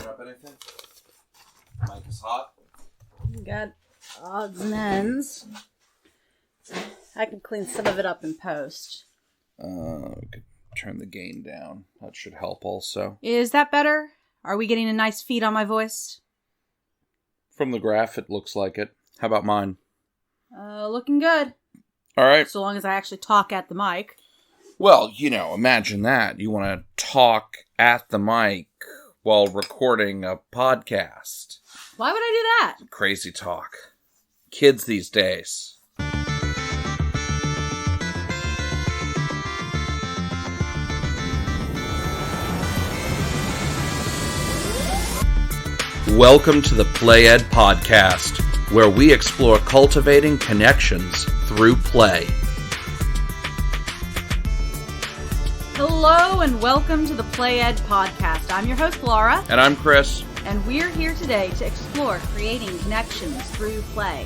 cooking up anything? Mic is hot. We got odds and ends. I can clean some of it up in post. We could turn the gain down. That should help also. Is that better? Are we getting a nice feed on my voice? From the graph, it looks like it. How about mine? Looking good. All right. So long as I actually talk at the mic. Well, imagine that. You want to talk at the mic while recording a podcast. Why would I do that? Crazy talk. Kids these days. Welcome to the Play Ed Podcast, where we explore cultivating connections through play. Hello and welcome to the Play Ed Podcast. I'm your host, Laura. And I'm Chris. And we're here today to explore creating connections through play.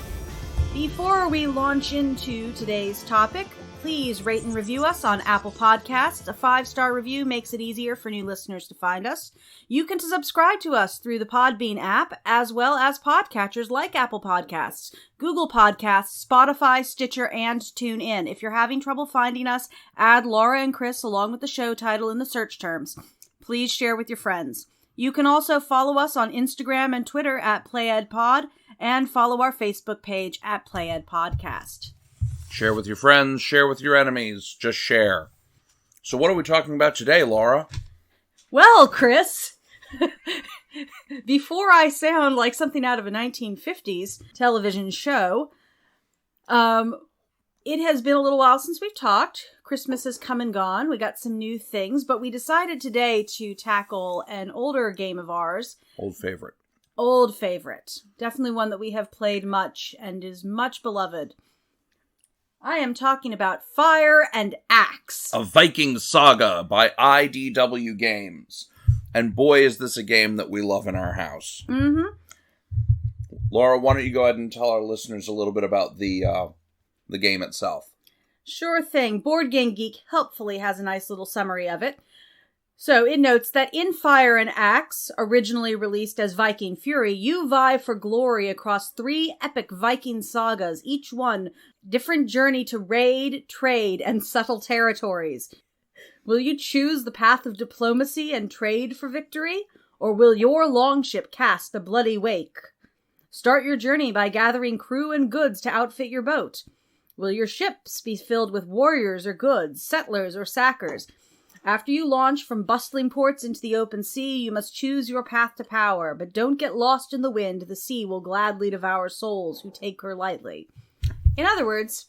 Before we launch into today's topic, please rate and review us on Apple Podcasts. A 5-star review makes it easier for new listeners to find us. You can subscribe to us through the Podbean app, as well as podcatchers like Apple Podcasts, Google Podcasts, Spotify, Stitcher, and TuneIn. If you're having trouble finding us, add Laura and Chris along with the show title in the search terms. Please share with your friends. You can also follow us on Instagram and Twitter at PlayEdPod, and follow our Facebook page at PlayEdPodcast. Share with your friends, share with your enemies, just share. So what are we talking about today, Laura? Well, Chris, before I sound like something out of a 1950s television show, it has been a little while since we've talked. Christmas has come and gone. We got some new things, but we decided today to tackle an older game of ours. Old favorite. Old favorite. Definitely one that we have played much and is much beloved. I am talking about Fire and Axe. A Viking Saga by IDW Games. And boy, is this a game that we love in our house. Mm-hmm. Laura, why don't you go ahead and tell our listeners a little bit about the game itself? Sure thing. Board Game Geek helpfully has a nice little summary of it. So it notes that in Fire and Axe, originally released as Viking Fury, you vie for glory across 3 epic Viking sagas, each one different journey to raid, trade, and settle territories. Will you choose the path of diplomacy and trade for victory, or will your longship cast a bloody wake? Start your journey by gathering crew and goods to outfit your boat. Will your ships be filled with warriors or goods, settlers or sackers? After you launch from bustling ports into the open sea, you must choose your path to power, but don't get lost in the wind. The sea will gladly devour souls who take her lightly. In other words,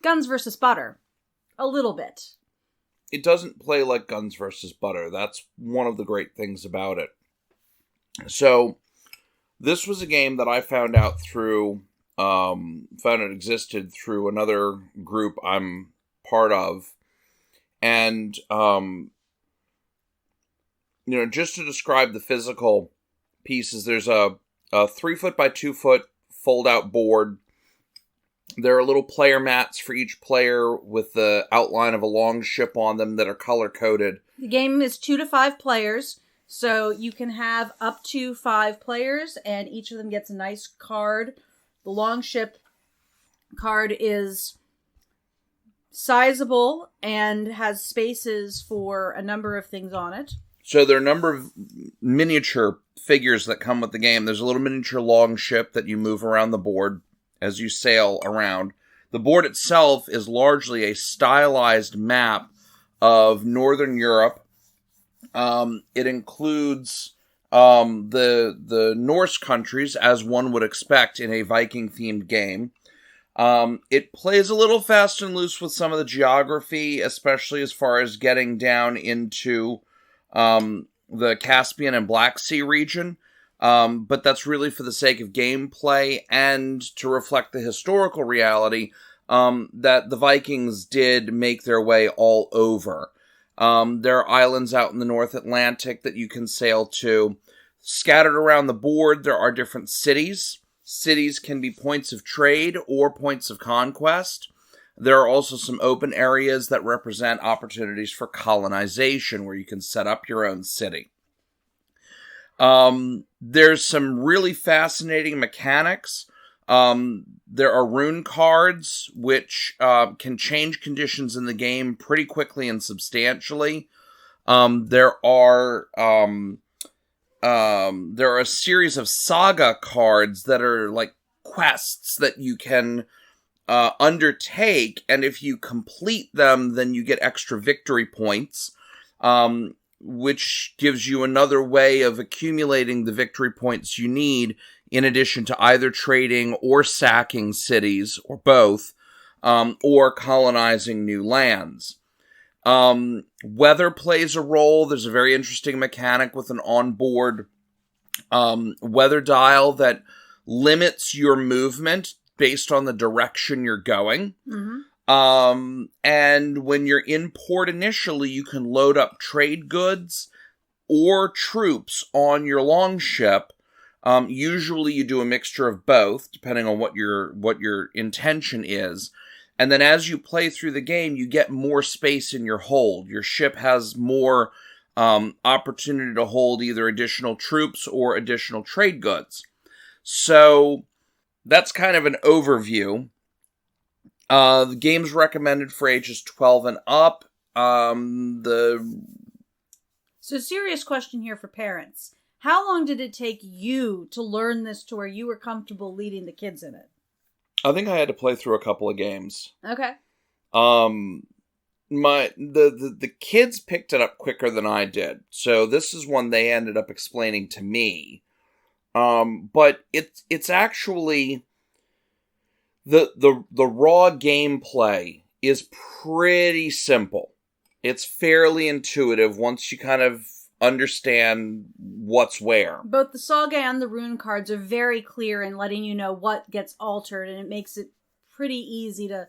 guns versus butter. A little bit. It doesn't play like guns versus butter. That's one of the great things about it. So, this was a game that I found out through, found it existed through another group I'm part of. And, just to describe the physical pieces, there's a 3-foot by 2-foot fold-out board. There are little player mats for each player with the outline of a long ship on them that are color-coded. The game is 2 to 5 players, so you can have up to 5 players, and each of them gets a nice card. The long ship card is sizable and has spaces for a number of things on it. So there are a number of miniature figures that come with the game. There's a little miniature long ship that you move around the board as you sail around. The board itself is largely a stylized map of Northern Europe. It includes the Norse countries, as one would expect in a Viking-themed game. It plays a little fast and loose with some of the geography, especially as far as getting down into the Caspian and Black Sea region. But that's really for the sake of gameplay and to reflect the historical reality that the Vikings did make their way all over. There are islands out in the North Atlantic that you can sail to. Scattered around the board, there are different cities. Cities can be points of trade or points of conquest. There are also some open areas that represent opportunities for colonization, where you can set up your own city. There's some really fascinating mechanics. There are rune cards, which can change conditions in the game pretty quickly and substantially. There are a series of saga cards that are like quests that you can undertake, and if you complete them, then you get extra victory points, which gives you another way of accumulating the victory points you need, in addition to either trading or sacking cities, or both, or colonizing new lands. Weather plays a role. There's a very interesting mechanic with an onboard weather dial that limits your movement based on the direction you're going. Mm-hmm. And when you're in port initially, you can load up trade goods or troops on your longship. Usually you do a mixture of both, depending on what your intention is. And then as you play through the game, you get more space in your hold. Your ship has more opportunity to hold either additional troops or additional trade goods. So that's kind of an overview. The game's recommended for ages 12 and up. So serious question here for parents. How long did it take you to learn this to where you were comfortable leading the kids in it? I think I had to play through a couple of games. Okay. The kids picked it up quicker than I did. So this is one they ended up explaining to me. But it's actually the raw gameplay is pretty simple. It's fairly intuitive once you kind of understand what's where. Both the saga and the rune cards are very clear in letting you know what gets altered, and it makes it pretty easy to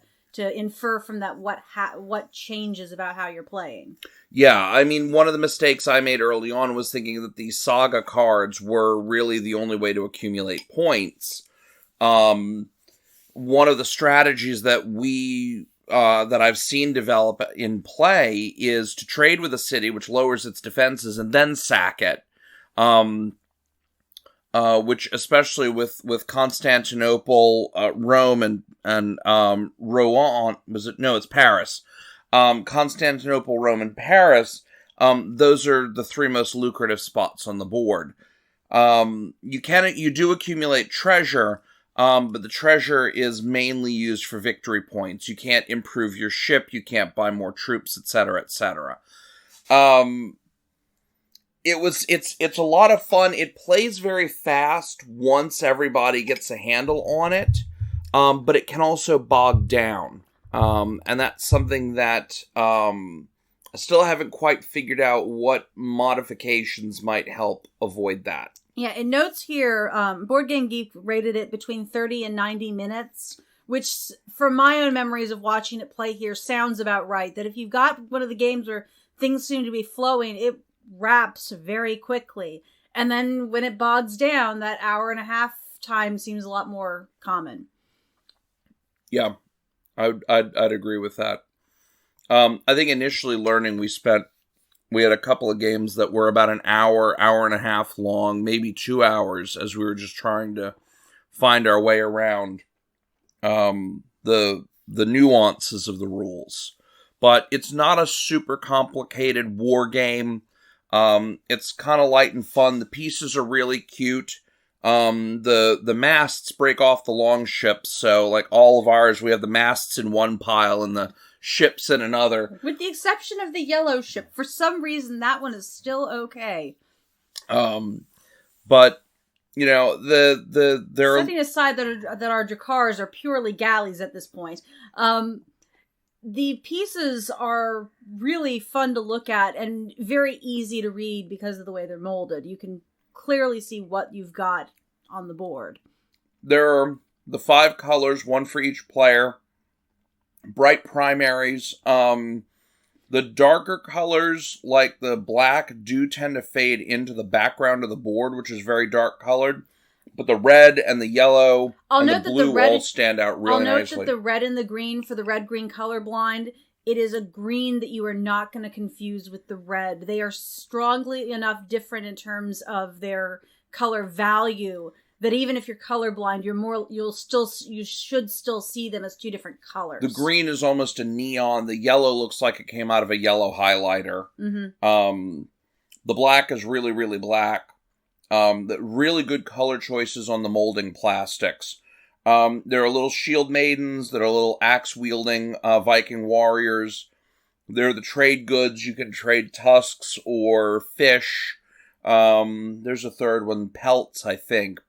infer from that what changes about how you're playing. Yeah, I mean, one of the mistakes I made early on was thinking that these saga cards were really the only way to accumulate points. One of the strategies that that I've seen develop in play is to trade with a city, which lowers its defenses, and then sack it. Which, especially with Constantinople, Rome, and Rouen, it's Paris. Constantinople, Rome, and Paris, those are the three most lucrative spots on the board. You do accumulate treasure, but the treasure is mainly used for victory points. You can't improve your ship, you can't buy more troops, etc., etc. It's a lot of fun. It plays very fast once everybody gets a handle on it, but it can also bog down. And that's something that I still haven't quite figured out what modifications might help avoid that. Yeah, in notes here, Board Game Geek rated it between 30 and 90 minutes, which, from my own memories of watching it play here, sounds about right. That if you've got one of the games where things seem to be flowing, it wraps very quickly. And then when it bogs down, that hour and a half time seems a lot more common. Yeah, I'd agree with that. I think initially learning we had a couple of games that were about an hour and a half long, maybe 2 hours, as we were just trying to find our way around the nuances of the rules. But it's not a super complicated war game. It's kind of light and fun. The pieces are really cute. The masts break off the long ships, so like all of ours, we have the masts in one pile and the ships in another. With the exception of the yellow ship. For some reason, that one is still okay. But, you know, there setting aside that our Drakars are purely galleys at this point, the pieces are really fun to look at and very easy to read because of the way they're molded. You can clearly see what you've got on the board. There are the 5 colors, one for each player. Bright primaries. The darker colors, like the black, do tend to fade into the background of the board, which is very dark colored. But the red and the yellow and the blue all stand out really nicely. I'll note that the red and the green, for the red-green colorblind, it is a green that you are not going to confuse with the red. They are strongly enough different in terms of their color value that even if you're colorblind, you should still see them as two different colors. The green is almost a neon. The yellow looks like it came out of a yellow highlighter. Mm-hmm. The black is really, really black. The really good color choices on the molding plastics. There are little shield maidens that are little axe-wielding Viking warriors. There are the trade goods. You can trade tusks or fish. There's a third one, pelts, I think.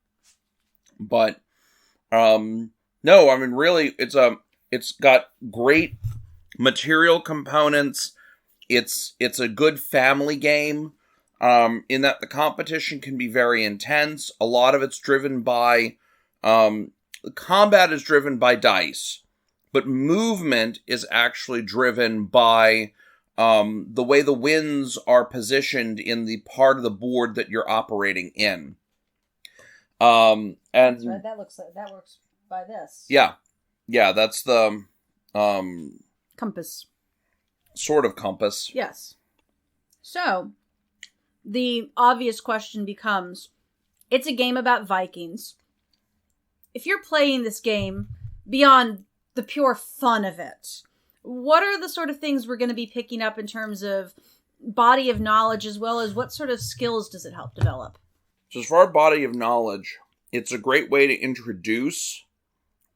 But, no, I mean, really, it's got great material components. It's a good family game, in that the competition can be very intense. A lot of it's driven by, the combat is driven by dice, but movement is actually driven by the way the winds are positioned in the part of the board that you're operating in. And right, that works by this. Yeah, that's the compass. Sort of compass. Yes. So, the obvious question becomes, it's a game about Vikings. If you're playing this game beyond the pure fun of it, what are the sort of things we're going to be picking up in terms of body of knowledge, as well as what sort of skills does it help develop? So as far as body of knowledge, it's a great way to introduce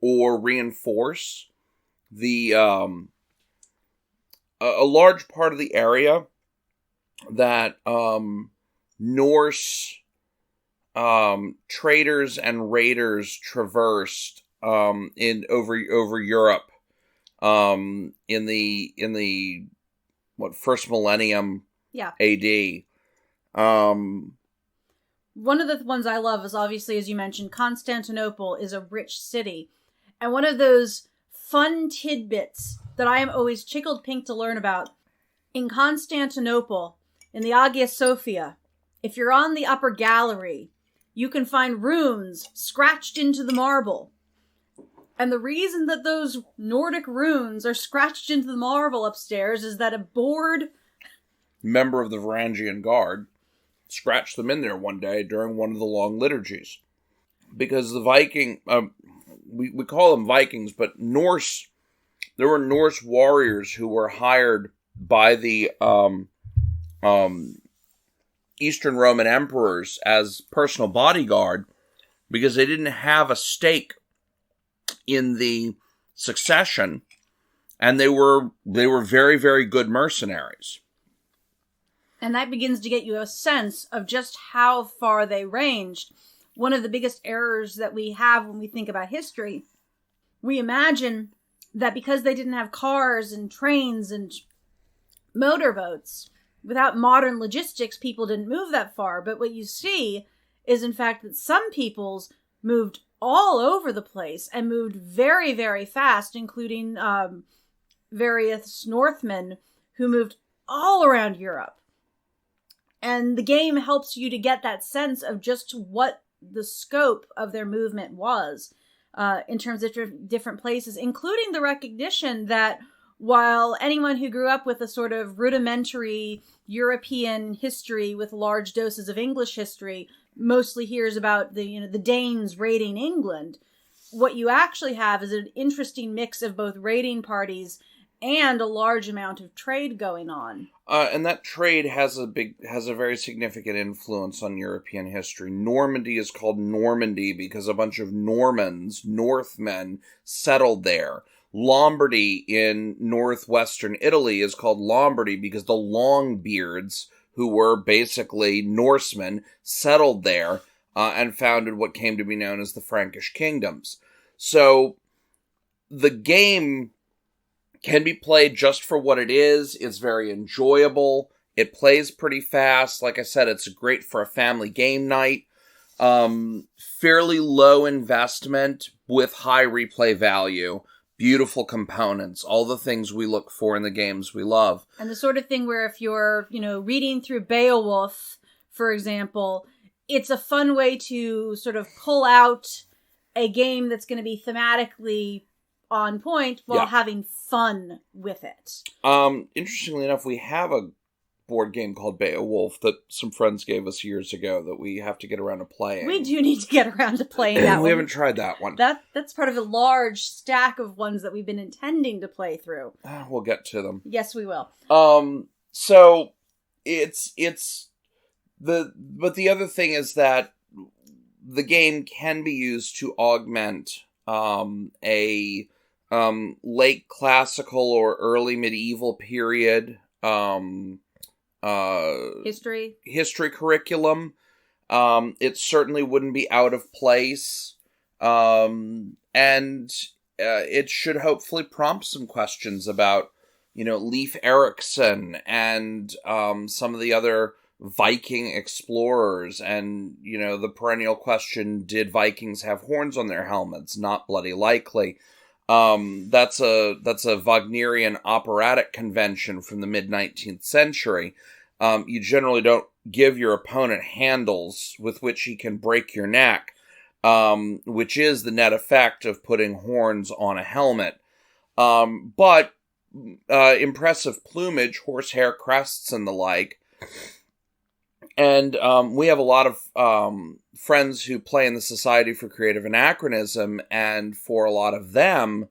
or reinforce the a large part of the area that Norse traders and raiders traversed in over Europe in the first millennium AD. One of the ones I love is, obviously, as you mentioned, Constantinople is a rich city. And one of those fun tidbits that I am always tickled pink to learn about, in Constantinople, in the Hagia Sophia, if you're on the upper gallery, you can find runes scratched into the marble. And the reason that those Nordic runes are scratched into the marble upstairs is that a bored member of the Varangian Guard scratched them in there one day during one of the long liturgies. Because the Viking, we call them Vikings, but Norse, there were Norse warriors who were hired by the Eastern Roman emperors as personal bodyguard because they didn't have a stake in the succession, and they were very, very good mercenaries. And that begins to get you a sense of just how far they ranged. One of the biggest errors that we have when we think about history, we imagine that because they didn't have cars and trains and motorboats, without modern logistics, people didn't move that far. But what you see is, in fact, that some peoples moved all over the place and moved very, very fast, including various Northmen who moved all around Europe. And the game helps you to get that sense of just what the scope of their movement was in terms of different places, including the recognition that while anyone who grew up with a sort of rudimentary European history with large doses of English history mostly hears about the Danes raiding England, what you actually have is an interesting mix of both raiding parties and a large amount of trade going on. And that trade has a very significant influence on European history. Normandy is called Normandy because a bunch of Normans, Northmen, settled there. Lombardy in northwestern Italy is called Lombardy because the Longbeards, who were basically Norsemen, settled there and founded what came to be known as the Frankish kingdoms. So the game can be played just for what it is. It's very enjoyable. It plays pretty fast. Like I said, it's great for a family game night. Fairly low investment with high replay value. Beautiful components. All the things we look for in the games we love. And the sort of thing where if you're, reading through Beowulf, for example, it's a fun way to sort of pull out a game that's going to be thematically on point while Yeah. having fun with it. Interestingly enough, we have a board game called Beowulf that some friends gave us years ago that we have to get around to playing. We do need to get around to playing that one. We haven't tried that one. That's part of a large stack of ones that we've been intending to play through. We'll get to them. Yes, we will. So but the other thing is that the game can be used to augment a late classical or early medieval period history curriculum. It certainly wouldn't be out of place, and it should hopefully prompt some questions about, Leif Erikson and some of the other Viking explorers, and the perennial question: did Vikings have horns on their helmets? Not bloody likely. That's a Wagnerian operatic convention from the mid-19th century. You generally don't give your opponent handles with which he can break your neck, which is the net effect of putting horns on a helmet. But impressive plumage, horsehair crests, and the like. And we have a lot of friends who play in the Society for Creative Anachronism, and for a lot of them,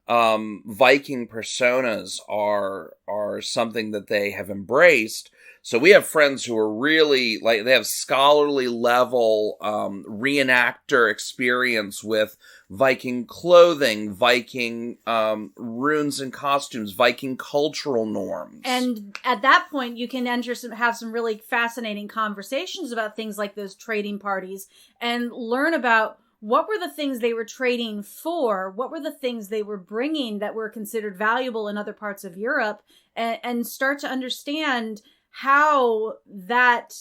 Viking personas are something that they have embraced. So we have friends who are really, they have scholarly level reenactor experience with Viking clothing, Viking runes and costumes, Viking cultural norms. And at that point, you can have some really fascinating conversations about things like those trading parties, and learn about what were the things they were trading for, what were the things they were bringing that were considered valuable in other parts of Europe, and start to understand how that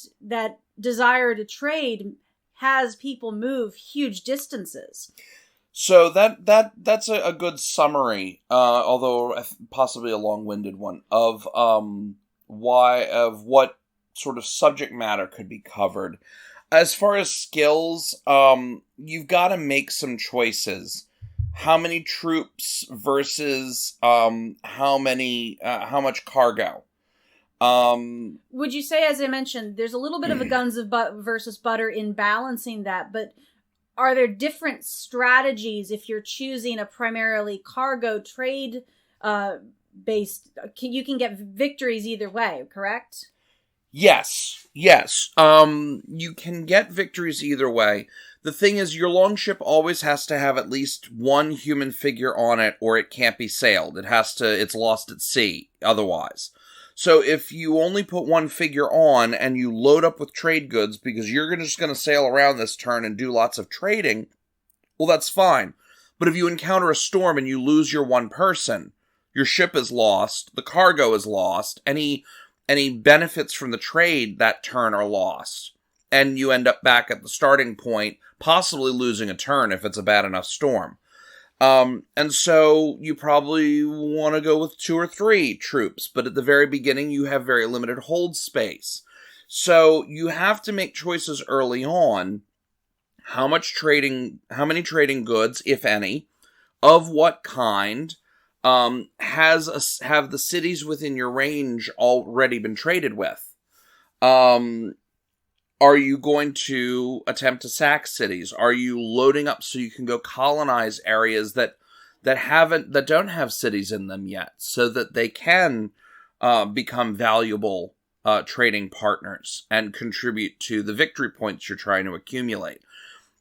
desire to trade has people move huge distances. So that's a good summary, although possibly a long-winded one, of what sort of subject matter could be covered. As far as skills, you've got to make some choices. How many troops versus how much cargo? Would you say, as I mentioned, there's a little bit of a guns of versus butter in balancing that, but are there different strategies if you're choosing a primarily cargo trade based? You can get victories either way, correct? Yes. You can get victories either way. The thing is, your longship always has to have at least one human figure on it, or it can't be sailed. It's lost at sea otherwise. So if you only put one figure on and you load up with trade goods because you're just going to sail around this turn and do lots of trading, well, that's fine. But if you encounter a storm and you lose your one person, your ship is lost, the cargo is lost, any benefits from the trade that turn are lost, and you end up back at the starting point, possibly losing a turn if it's a bad enough storm. And so you probably want to go with 2 or 3 troops, but at the very beginning you have very limited hold space. So you have to make choices early on. How many trading goods, if any, of what kind, have the cities within your range already been traded with? Are you going to attempt to sack cities? Are you loading up so you can go colonize areas that don't have cities in them yet, so that they can become valuable trading partners and contribute to the victory points you're trying to accumulate?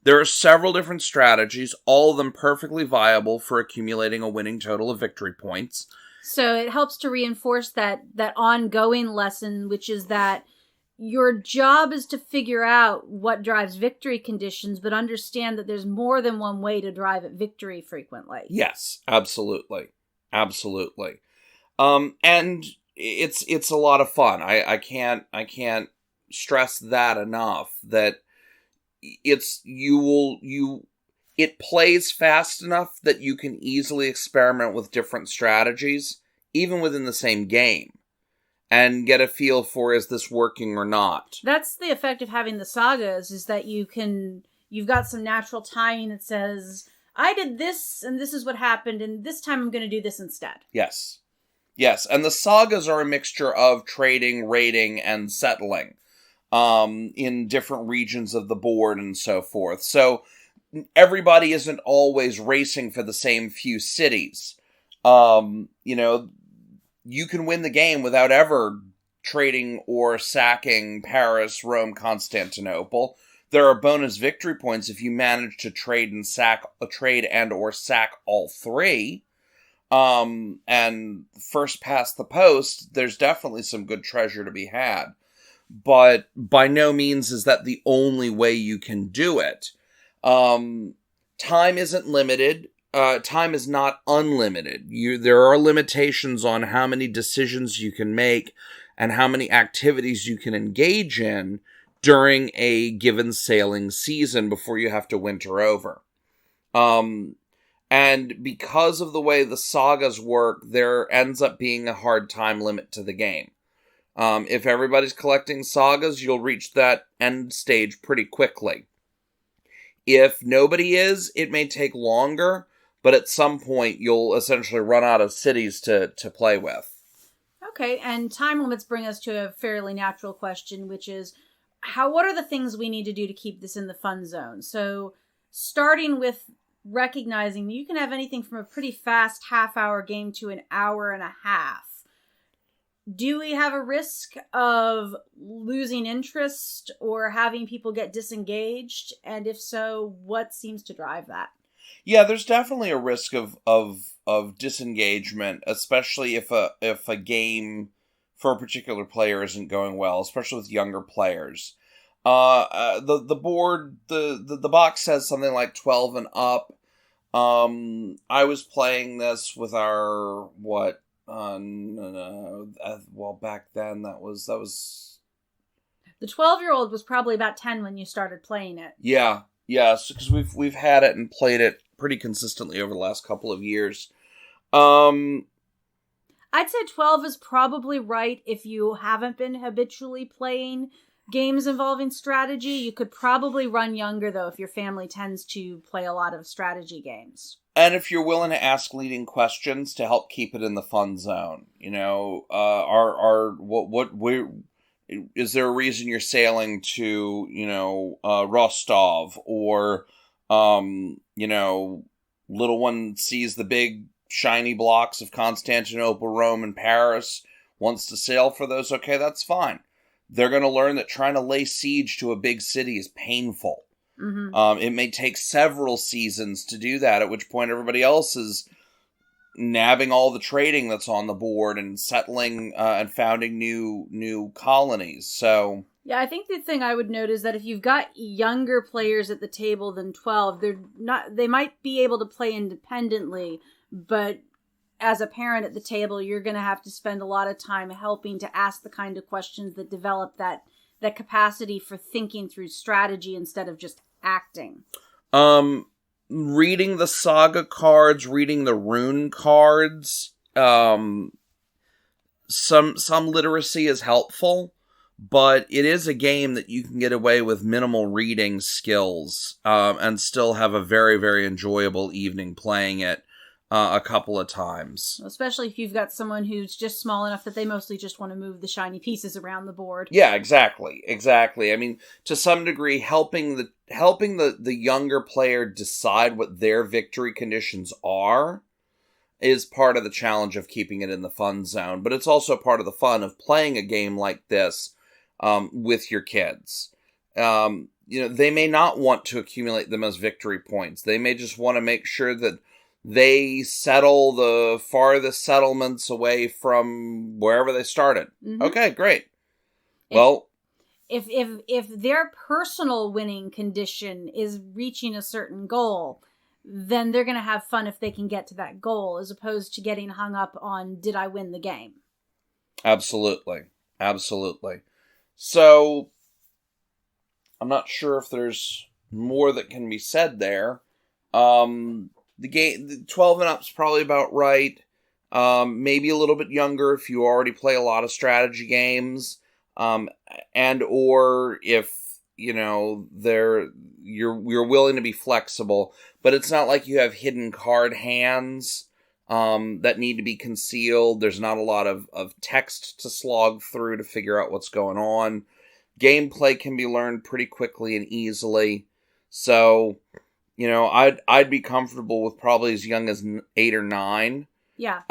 There are several different strategies, all of them perfectly viable for accumulating a winning total of victory points. So it helps to reinforce that ongoing lesson, which is that your job is to figure out what drives victory conditions, but understand that there's more than one way to drive at victory frequently. Yes, absolutely. And it's a lot of fun. I can't stress that enough, that it plays fast enough that you can easily experiment with different strategies, even within the same game, and get a feel for, is this working or not? That's the effect of having the sagas, is that you've got some natural timing that says, I did this, and this is what happened, and this time I'm going to do this instead. Yes. Yes, and the sagas are a mixture of trading, raiding, and settling in different regions of the board and so forth. So everybody isn't always racing for the same few cities. You know, you can win the game without ever trading or sacking Paris, Rome, Constantinople. There are bonus victory points if you manage to trade and or sack all three. And first past the post, there's definitely some good treasure to be had. But by no means is that the only way you can do it. Time isn't limited. Time is not unlimited. There are limitations on how many decisions you can make and how many activities you can engage in during a given sailing season before you have to winter over. And because of the way the sagas work, there ends up being a hard time limit to the game. If everybody's collecting sagas, you'll reach that end stage pretty quickly. If nobody is, it may take longer, but at some point you'll essentially run out of cities to play with. Okay, and time limits bring us to a fairly natural question, which is, what are the things we need to do to keep this in the fun zone? So, starting with recognizing you can have anything from a pretty fast half-hour game to an hour and a half. Do we have a risk of losing interest or having people get disengaged? And if so, what seems to drive that? Yeah, there's definitely a risk of disengagement, especially if a game for a particular player isn't going well, especially with younger players. The board, the box says something like 12 and up. I was playing this with our, well, back then that was... The 12-year-old was probably about 10 when you started playing it. Yeah, because we've had it and played it pretty consistently over the last couple of years. I'd say 12 is probably right if you haven't been habitually playing games involving strategy. You could probably run younger, though, if your family tends to play a lot of strategy games. And if you're willing to ask leading questions to help keep it in the fun zone, you know, is there a reason you're sailing to, you know, Rostov, or, you know, little one sees the big shiny blocks of Constantinople, Rome, and Paris, wants to sail for those? Okay, that's fine. They're going to learn that trying to lay siege to a big city is painful. Mm-hmm. It may take several seasons to do that, at which point everybody else is nabbing all the trading that's on the board and settling and founding new colonies. So yeah, I think the thing I would note is that if you've got younger players at the table than 12, they might be able to play independently, but as a parent at the table, you're going to have to spend a lot of time helping to ask the kind of questions that develop that capacity for thinking through strategy instead of just acting. Reading the saga cards, reading the rune cards, some literacy is helpful, but it is a game that you can get away with minimal reading skills, and still have a very, very enjoyable evening playing it a couple of times. Especially if you've got someone who's just small enough that they mostly just want to move the shiny pieces around the board. Yeah, exactly. I mean, to some degree, helping the younger player decide what their victory conditions are is part of the challenge of keeping it in the fun zone. But it's also part of the fun of playing a game like this with your kids. You know, they may not want to accumulate them as victory points. They may just want to make sure that they settle the farthest settlements away from wherever they started. Mm-hmm. Okay, great. If their personal winning condition is reaching a certain goal, then they're going to have fun if they can get to that goal, as opposed to getting hung up on, did I win the game? Absolutely. So, I'm not sure if there's more that can be said there. The game, 12 and up is probably about right. Maybe a little bit younger if you already play a lot of strategy games. And or if you're willing to be flexible, but it's not like you have hidden card hands that need to be concealed. There's not a lot of text to slog through to figure out what's going on. Gameplay can be learned pretty quickly and easily. So, I'd be comfortable with probably as young as 8 or 9. Yeah.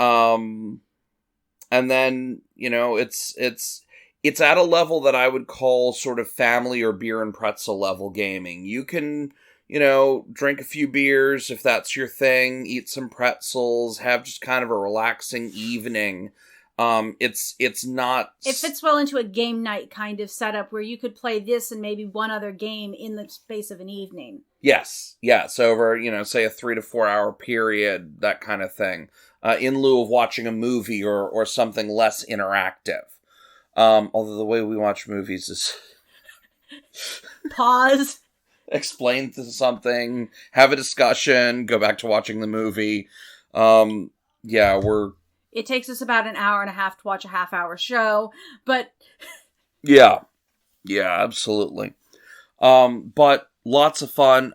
And then, it's at a level that I would call sort of family or beer and pretzel level gaming. You can, drink a few beers if that's your thing, eat some pretzels, have just kind of a relaxing evening. It's not... It fits well into a game night kind of setup where you could play this and maybe one other game in the space of an evening. Yes. Over, say a 3 to 4 hour period, that kind of thing. In lieu of watching a movie or something less interactive. Although the way we watch movies is... Pause. Explain something, have a discussion, go back to watching the movie. It takes us about an hour and a half to watch a half-hour show, but... Yeah, absolutely. But lots of fun.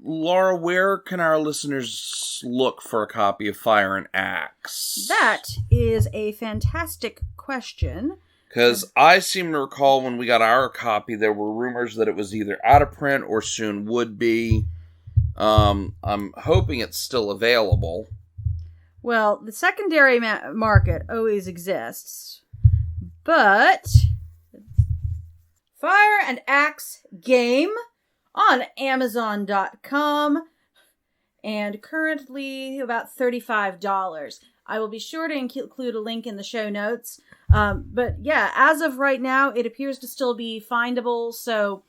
Laura, where can our listeners look for a copy of Fire and Axe? That is a fantastic question. Because I seem to recall when we got our copy, there were rumors that it was either out of print or soon would be. I'm hoping it's still available. Well, the secondary market always exists, but Fire and Axe game on Amazon.com and currently about $35. I will be sure to include a link in the show notes. But yeah, as of right now, it appears to still be findable, so...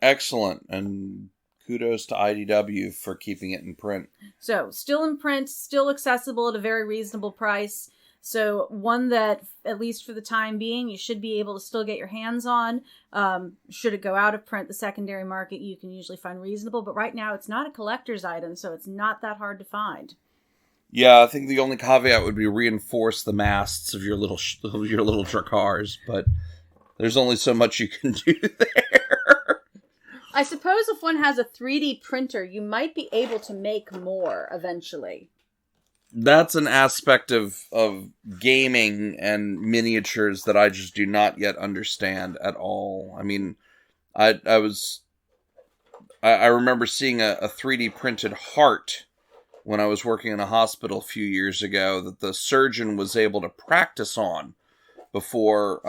Excellent, and kudos to IDW for keeping it in print. So, still in print, still accessible at a very reasonable price. So, one that, at least for the time being, you should be able to still get your hands on. Should it go out of print, the secondary market, you can usually find reasonable. But right now, it's not a collector's item, so it's not that hard to find. Yeah, I think the only caveat would be reinforce the masts of your little Drakars, but there's only so much you can do there. I suppose if one has a 3D printer, you might be able to make more eventually. That's an aspect of gaming and miniatures that I just do not yet understand at all. I mean, I remember seeing a 3D printed heart when I was working in a hospital a few years ago that the surgeon was able to practice on before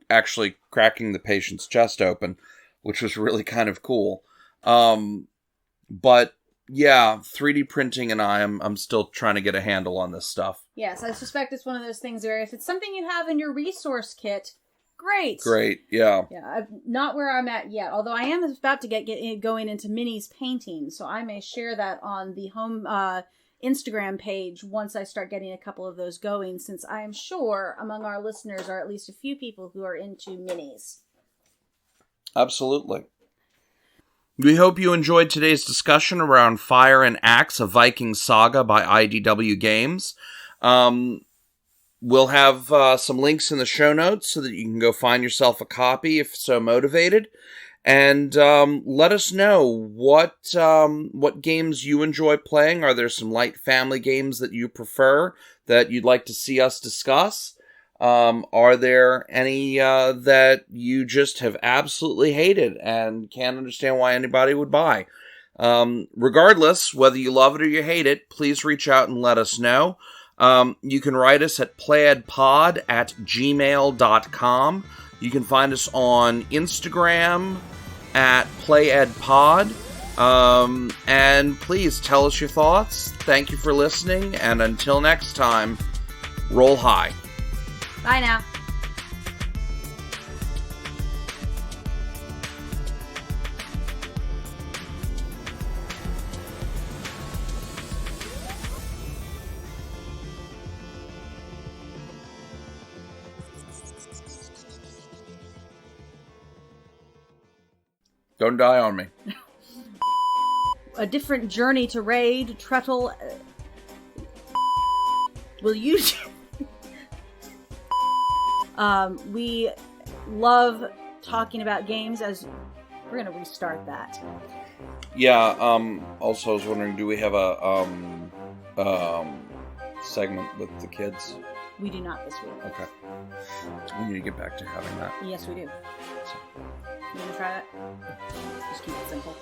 actually cracking the patient's chest open, which was really kind of cool. But yeah, 3D printing and I'm still trying to get a handle on this stuff. Yes, I suspect it's one of those things where if it's something you have in your resource kit, great, yeah. Not where I'm at yet, although I am about to get going into Minnie's painting, so I may share that on the home Instagram page once I start getting a couple of those going, since I am sure among our listeners are at least a few people who are into minis. Absolutely. We hope you enjoyed today's discussion around Fire and Axe, a Viking Saga by IDW Games. We'll have some links in the show notes so that you can go find yourself a copy if so motivated. And let us know what games you enjoy playing. Are there some light family games that you prefer that you'd like to see us discuss? Are there any that you just have absolutely hated and can't understand why anybody would buy? Regardless, whether you love it or you hate it, please reach out and let us know. You can write us at playedpod@gmail.com. You can find us on Instagram at playedpod. And please tell us your thoughts. Thank you for listening. And until next time, roll high. Bye now. Don't die on me. A different journey to raid, Trettle. Will you... we love talking about games, as we're going to restart that. Yeah, also I was wondering, do we have a segment with the kids? We do not this week. Okay. We need to get back to having that. Yes, we do. So. You want to try that? Just keep it simple.